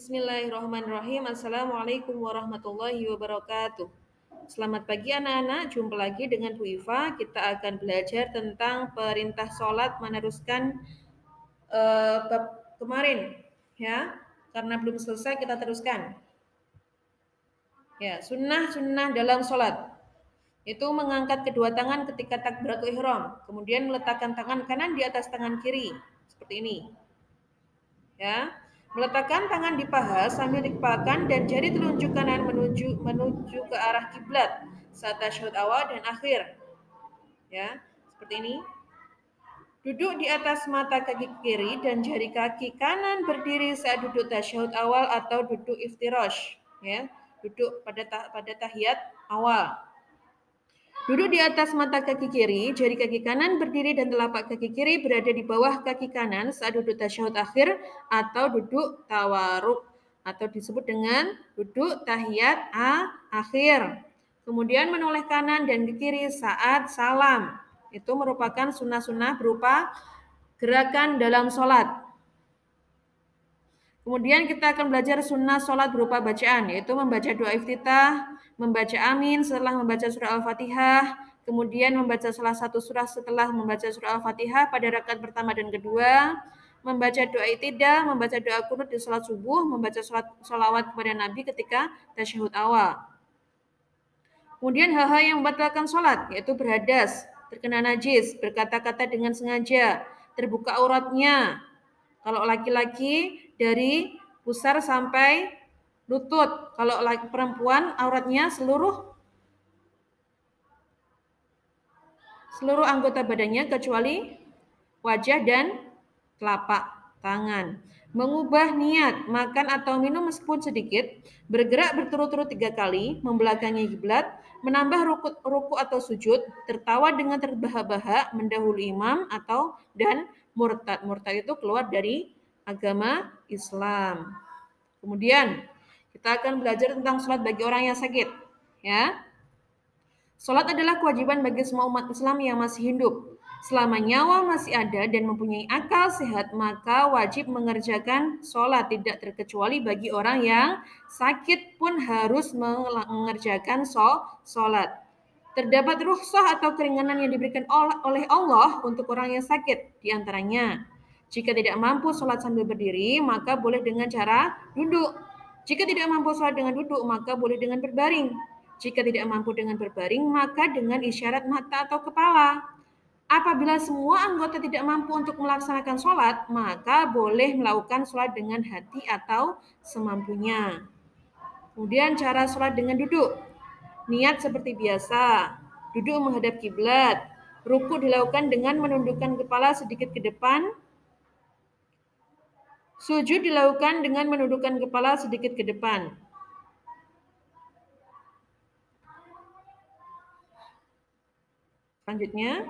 Bismillahirrahmanirrahim. Assalamualaikum warahmatullahi wabarakatuh. Selamat pagi anak-anak, jumpa lagi dengan Bu Iva. Kita akan belajar tentang perintah sholat meneruskan bab kemarin, ya. Karena belum selesai kita teruskan. Ya, sunnah dalam sholat. Itu mengangkat kedua tangan ketika takbiratul ihram, kemudian meletakkan tangan kanan di atas tangan kiri, seperti ini. Ya, meletakkan tangan di paha sambil dikepalkan dan jari telunjuk kanan menuju ke arah kiblat saat tasyahud awal dan akhir. Ya, seperti ini. Duduk di atas mata kaki kiri dan jari kaki kanan berdiri saat duduk tasyahud awal atau duduk iftirash. Ya, duduk pada tahiyat awal. Duduk di atas mata kaki kiri, jari kaki kanan berdiri dan telapak kaki kiri berada di bawah kaki kanan saat duduk tasyahud akhir atau duduk tawaruk atau disebut dengan duduk tahiyat akhir. Kemudian menoleh kanan dan ke kiri saat salam. Itu merupakan sunnah-sunnah berupa gerakan dalam sholat. Kemudian kita akan belajar sunnah sholat berupa bacaan, yaitu membaca doa iftitah, membaca amin setelah membaca surah Al-Fatihah, kemudian membaca salah satu surah setelah membaca surah Al-Fatihah pada rakaat pertama dan kedua, membaca doa itidal, membaca doa qunut di sholat subuh, membaca sholawat kepada Nabi ketika tasyahud awal. Kemudian hal-hal yang membatalkan sholat, yaitu berhadas, terkena najis, berkata-kata dengan sengaja, terbuka auratnya. Kalau laki-laki dari pusar sampai lutut. Kalau perempuan auratnya seluruh anggota badannya kecuali wajah dan telapak tangan. Mengubah niat makan atau minum meskipun sedikit, bergerak berturut-turut 3 kali, membelakangi kiblat, menambah ruku atau sujud, tertawa dengan terbahak-bahak, mendahului imam dan murtad. Murtad itu keluar dari agama Islam. Kemudian kita akan belajar tentang sholat bagi orang yang sakit. Ya, sholat adalah kewajiban bagi semua umat Islam yang masih hidup. Selama nyawa masih ada dan mempunyai akal sehat, maka wajib mengerjakan sholat, tidak terkecuali bagi orang yang sakit pun harus mengerjakan sholat. Terdapat rukhsah atau keringanan yang diberikan oleh Allah untuk orang yang sakit, di antaranya jika tidak mampu sholat sambil berdiri, maka boleh dengan cara duduk. Jika tidak mampu sholat dengan duduk, maka boleh dengan berbaring. Jika tidak mampu dengan berbaring, maka dengan isyarat mata atau kepala. Apabila semua anggota tidak mampu untuk melaksanakan sholat, maka boleh melakukan sholat dengan hati atau semampunya. Kemudian cara sholat dengan duduk. Niat seperti biasa, duduk menghadap kiblat. Ruku dilakukan dengan menundukkan kepala sedikit ke depan. Sujud dilakukan dengan menundukkan kepala sedikit ke depan. Selanjutnya,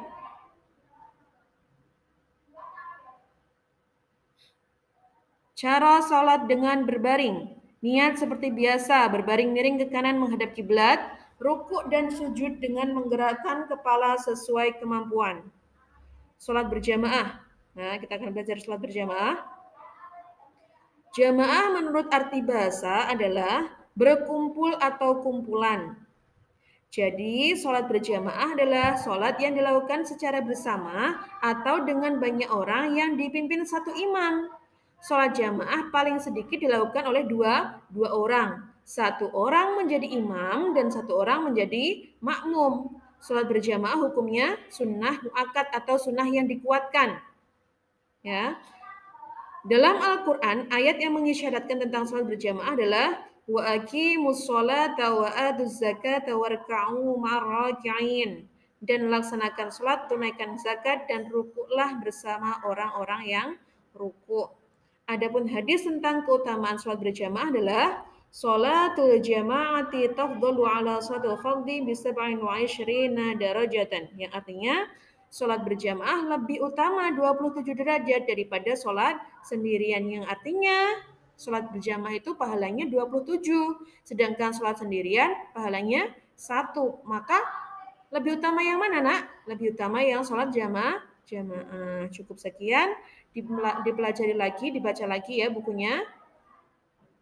cara sholat dengan berbaring. Niat seperti biasa, berbaring miring ke kanan menghadap kiblat, ruku dan sujud dengan menggerakkan kepala sesuai kemampuan. Sholat berjamaah. Nah, kita akan belajar sholat berjamaah. Jamaah menurut arti bahasa adalah berkumpul atau kumpulan. Jadi, sholat berjamaah adalah sholat yang dilakukan secara bersama atau dengan banyak orang yang dipimpin satu imam. Sholat jamaah paling sedikit dilakukan oleh dua orang. Satu orang menjadi imam dan satu orang menjadi makmum. Sholat berjamaah hukumnya sunnah muakkad atau sunnah yang dikuatkan. Ya. Dalam Al-Quran, ayat yang mengisyaratkan tentang sholat berjamaah adalah wa aqimus sholata wa atuz zakata warka'u ma'ar-raki'in, dan laksanakan sholat, tunaikan zakat, dan rukuklah bersama orang-orang yang rukuk. Adapun hadis tentang keutamaan sholat berjamaah adalah sholatul jama'ati tafdalu ala sholatul fardhi bi 27 darajatan, yang artinya sholat berjamaah lebih utama 27 derajat daripada sholat sendirian, yang artinya sholat berjamaah itu pahalanya 27, sedangkan sholat sendirian pahalanya 1. Maka lebih utama yang mana, nak? Lebih utama yang sholat jamaah. Cukup sekian, dipelajari lagi, dibaca lagi ya bukunya.